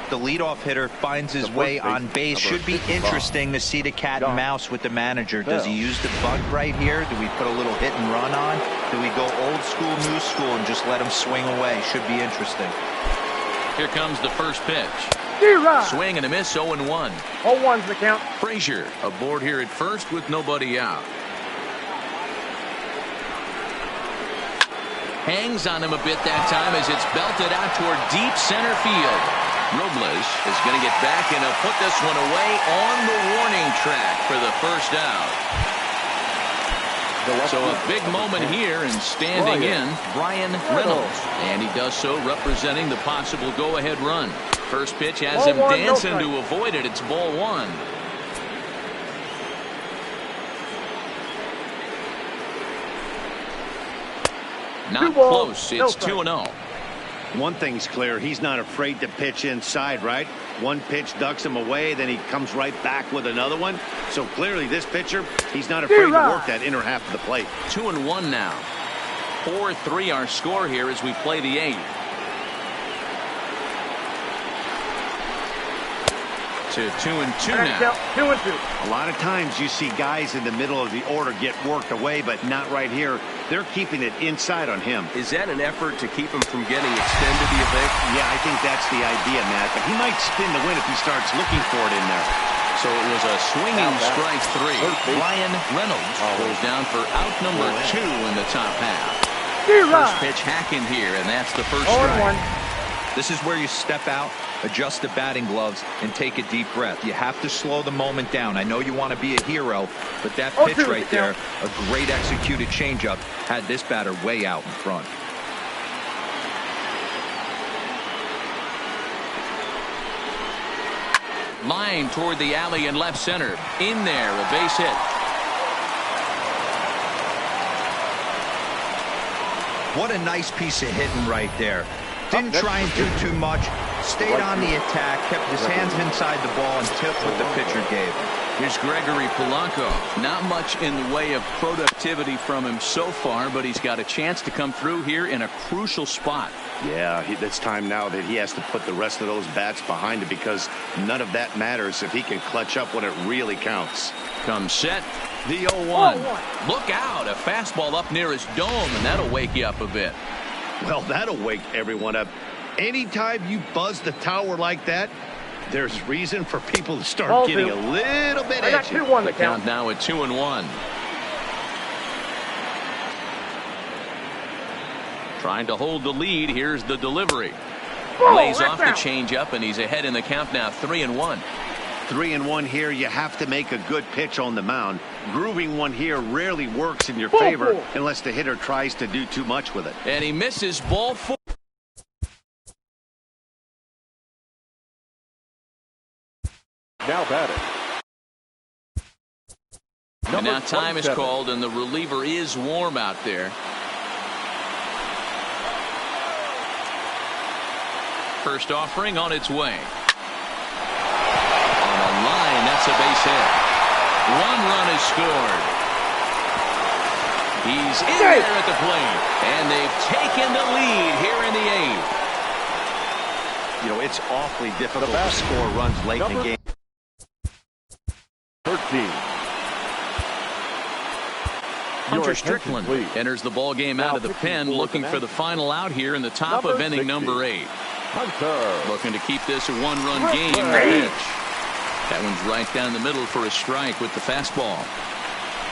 The leadoff hitter finds his way on base. Should be interesting to see the cat and mouse with the manager. Does he use the bunt right here? Do we put a little hit and run on? Do we go old school, new school, and just let him swing away? Should be interesting. Here comes the first pitch. Swing and a miss, 0-1. 0-1's the count. Frazier aboard here at first with nobody out. Hangs on him a bit that time as it's belted out toward deep center field. Robles is going to get back and he'll put this one away on the warning track for the first out. So a big moment here, and standing in, Bryan Reynolds. And he does so representing the possible go-ahead run. First pitch has him dancing to avoid it. It's ball one. Not close. It's 2-0. One thing's clear. He's not afraid to pitch inside, right? One pitch ducks him away, then he comes right back with another one. So clearly this pitcher, he's not afraid to work that inner half of the plate. 2-1 now. 4-3 our score here as we play the 8th. To 2-2 now. 2-2. A lot of times you see guys in the middle of the order get worked away, but not right here. They're keeping it inside on him. Is that an effort to keep him from getting extended, do you think? Yeah, I think that's the idea, Matt. But he might spin the win if he starts looking for it in there. So it was a swinging strike 3. Bryan Reynolds goes down for out number 2 in the top half. First pitch hacking here, and that's the first strike. This is where you step out, adjust the batting gloves, and take a deep breath. You have to slow the moment down. I know you want to be a hero, but that pitch right there, a great executed changeup, had this batter way out in front. Line toward the alley in left center. In there, a base hit. What a nice piece of hitting right there. Didn't try and do too much. Stayed on the attack, kept his hands inside the ball, and took what the pitcher gave. Here's Gregory Polanco. Not much in the way of productivity from him so far, but he's got a chance to come through here in a crucial spot. Yeah, it's time now that he has to put the rest of those bats behind it, because none of that matters if he can clutch up when it really counts. Come set. The 0-1. Look out. A fastball up near his dome, and that'll wake you up a bit. Well, that'll wake everyone up. Anytime you buzz the tower like that, there's reason for people to start getting a little bit edgy. The count now at 2-1. Trying to hold the lead. Here's the delivery. Lays off the changeup, and he's ahead in the count now, 3-1. 3-1 here. You have to make a good pitch on the mound. Grooving one here rarely works in your favor unless the hitter tries to do too much with it. And he misses ball 4. Now batting. And now time is called, and the reliever is warm out there. First offering on its way. On a line, that's a base hit. 1 run is scored. He's in there at the plate, and they've taken the lead here in the 8th. You know, it's awfully difficult to score runs late in the game. 13. Hunter Strickland enters the ball game out of the pen, looking for the final out here in the top of inning number 8. Hunter. Looking to keep this a 1-run game. Pitch. That one's right down the middle for a strike with the fastball.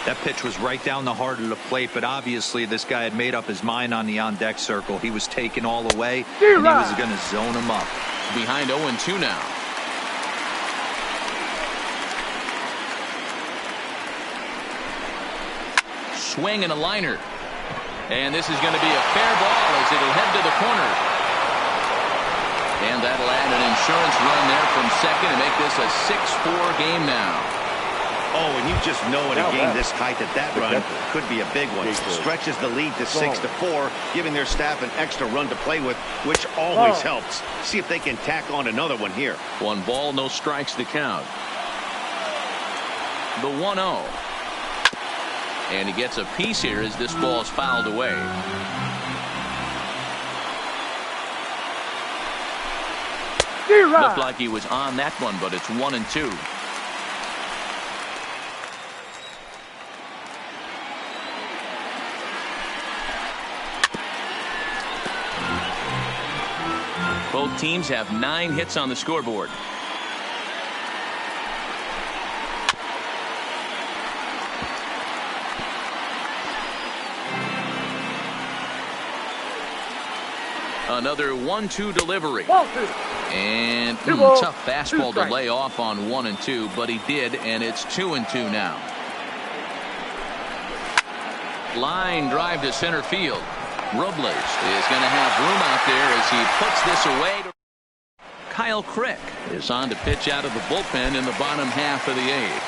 That pitch was right down the heart of the plate, but obviously this guy had made up his mind on the on-deck circle. He was taken all the way, and he was going to zone him up. Behind 0-2 now. Swing and a liner. And this is going to be a fair ball as it'll head to the corner. And that'll add an insurance run there from second and make this a 6-4 game now. Oh, and you just know in a game this tight that run could be a big one. Stretches the lead to 6-4, giving their staff an extra run to play with, which always helps. See if they can tack on another one here. 1 ball, no strikes to count. The 1-0. And he gets a piece here as this ball's fouled away. Looked like he was on that one, but it's 1-2. Both teams have 9 hits on the scoreboard. Another 1-2 delivery. And tough fastball to lay off on 1 and 2, but he did, and it's 2 and 2 now. Line drive to center field. Robles is going to have room out there as he puts this away. Kyle Crick is on to pitch out of the bullpen in the bottom half of the 8th.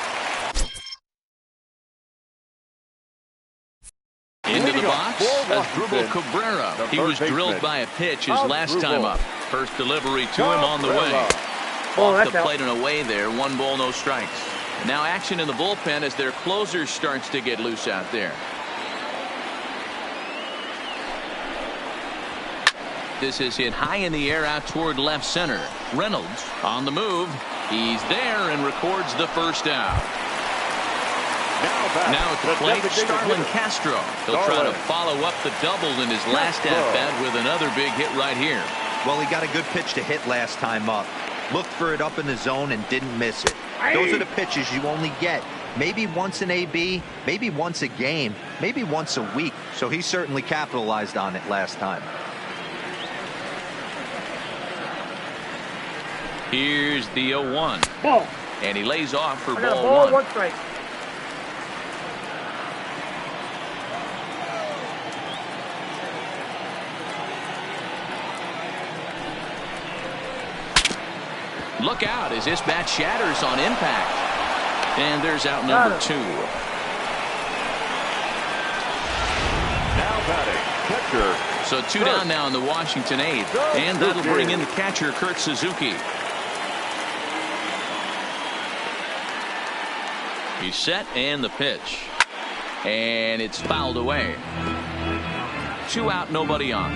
Into the box, Asdrubal Cabrera. He was drilled by a pitch his last time up. First delivery to him on the way. Off the plate and away there. 1 ball, no strikes. Now action in the bullpen as their closer starts to get loose out there. This is hit high in the air out toward left center. Reynolds on the move. He's there and records the first out. Now at the plate, Starlin Castro. He'll try to follow up the double in his last at-bat with another big hit right here. Well, he got a good pitch to hit last time up. Looked for it up in the zone and didn't miss it. Those are the pitches you only get maybe once in AB, maybe once a game, maybe once a week. So he certainly capitalized on it last time. Here's the 0-1. Ball. And he lays off for I got ball a ball, 1. 1 strike. Look out as this bat shatters on impact. And there's out number 2. Now batting, catcher. So 2 down now in the Washington 8th. And that'll bring in the catcher, Kurt Suzuki. He's set and the pitch. And it's fouled away. 2 out, nobody on.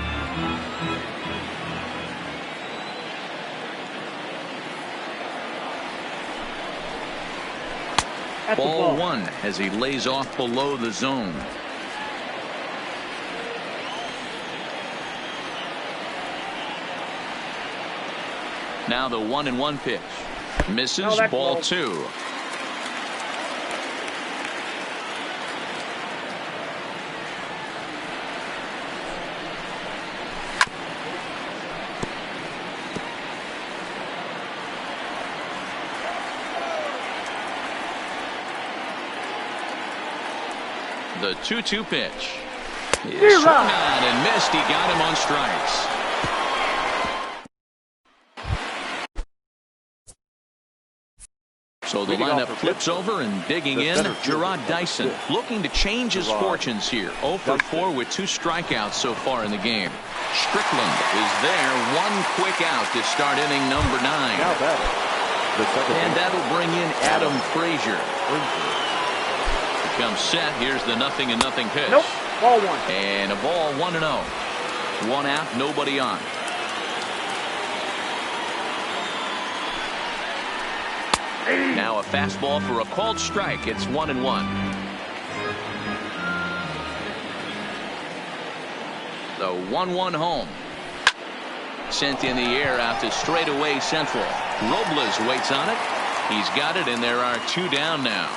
Ball 1 as he lays off below the zone. Now the 1-1 pitch. Misses. Ball 2. The 2-2 pitch. Is swung on and missed. He got him on strikes. So the lineup flips over and digging in. Jarrod Dyson looking to change his fortunes here. 0 for 4 with 2 strikeouts so far in the game. Strickland is there. 1 quick out to start inning number 9. And that'll bring in Adam Frazier. Comes set. Here's the 0-0 pitch. Nope. Ball 1. And a ball 1-0. 1 out, nobody on. Now a fastball for a called strike. It's 1-1. The 1-1 home. Sent in the air out to straightaway central. Robles waits on it. He's got it, and there are 2 down now.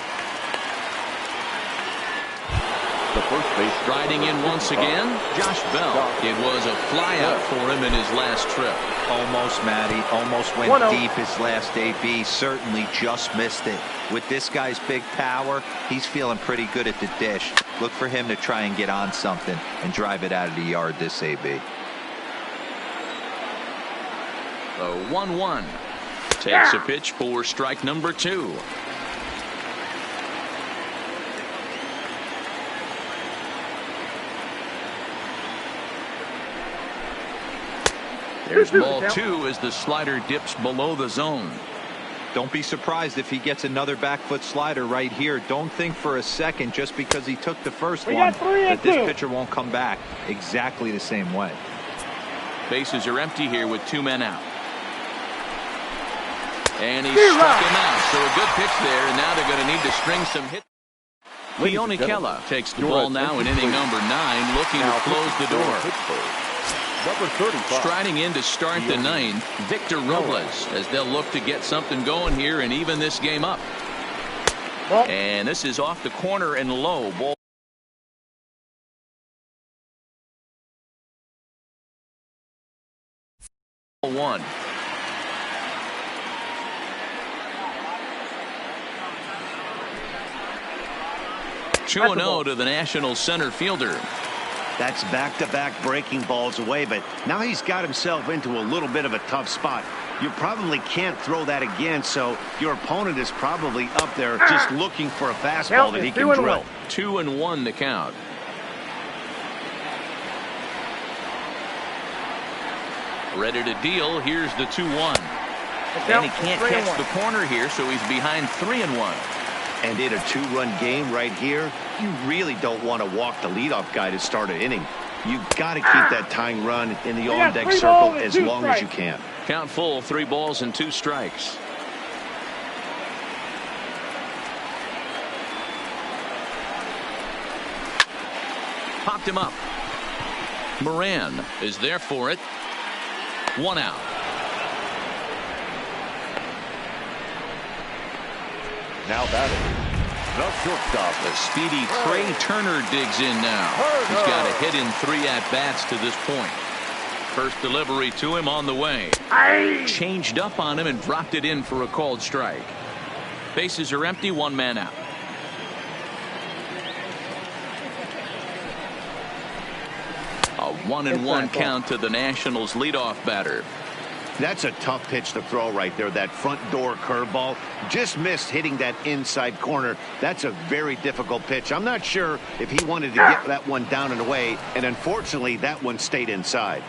The first base riding in once again, Josh Bell. It was a flyout for him in his last trip. Almost, Matty. Almost went deep his last AB. Certainly just missed it. With this guy's big power, he's feeling pretty good at the dish. Look for him to try and get on something and drive it out of the yard this AB. The 1-1 takes a pitch for strike number 2. There's ball 2 as the slider dips below the zone. Don't be surprised if he gets another back foot slider right here. Don't think for a second just because he took the first one that this pitcher won't come back exactly the same way. Bases are empty here with 2 men out. And he struck him out. So a good pitch there, and now they're going to need to string some hits. Leone Kela takes the ball now in inning number 9, looking to close the door. number 35. Striding in to start the ninth, Victor Robles, as they'll look to get something going here and even this game up. And this is off the corner and low. Ball 1. Two and 0 to the Nationals center fielder. That's back-to-back breaking balls away, but now he's got himself into a little bit of a tough spot. You probably can't throw that again, so your opponent is probably up there just looking for a fastball that he can drill. 2-1 the count. Ready to deal. Here's the 2-1. And he can't catch the corner here, so he's behind 3-1. And in a two-run game right here, you really don't want to walk the leadoff guy to start an inning. You've got to keep that tying run in the on-deck circle as long as you can. Count full, 3 balls and 2 strikes. Popped him up. Moran is there for it. 1 out. Now batting, the shortstop. The speedy Trey Turner digs in now. He's got a hit in 3 at-bats to this point. First delivery to him on the way. Changed up on him and dropped it in for a called strike. Bases are empty, 1 man out. A 1-1 count to the Nationals leadoff batter. That's a tough pitch to throw right there. That front door curveball just missed hitting that inside corner. That's a very difficult pitch. I'm not sure if he wanted to get that one down and away, and unfortunately that one stayed inside.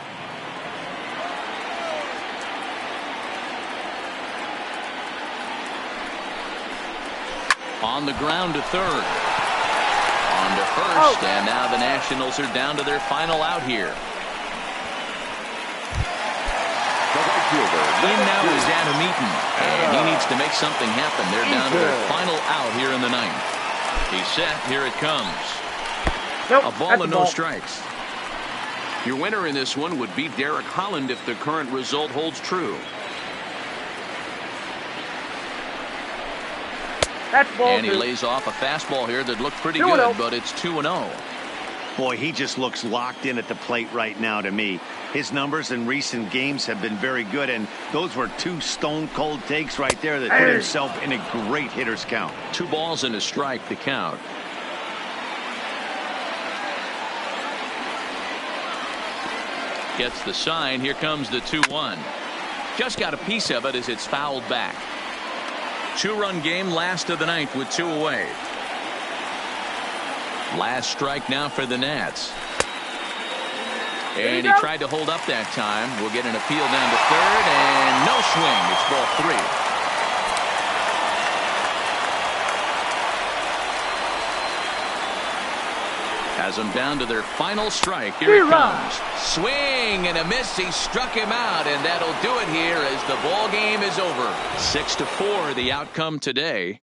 On the ground to third. On to first, and now the Nationals are down to their final out here. In now is Adam Eaton, and he needs to make something happen. They're down to their final out here in the 9th. He's set. Here it comes. A ball and no strikes. Your winner in this one would be Derek Holland if the current result holds true. And he lays off a fastball here that looked pretty good, but it's 2-0. Boy, he just looks locked in at the plate right now to me. His numbers in recent games have been very good, and those were 2 stone-cold takes right there that put himself in a great hitter's count. 2 balls and a strike to count. Gets the sign. Here comes the 2-1. Just got a piece of it as it's fouled back. 2-run game, last of the 9th with 2 away. Last strike now for the Nats. And he tried to hold up that time. We'll get an appeal down to third, and no swing. It's ball 3. Has them down to their final strike. Here it comes. Swing and a miss. He struck him out, and that'll do it here as the ball game is over. 6-4 the outcome today.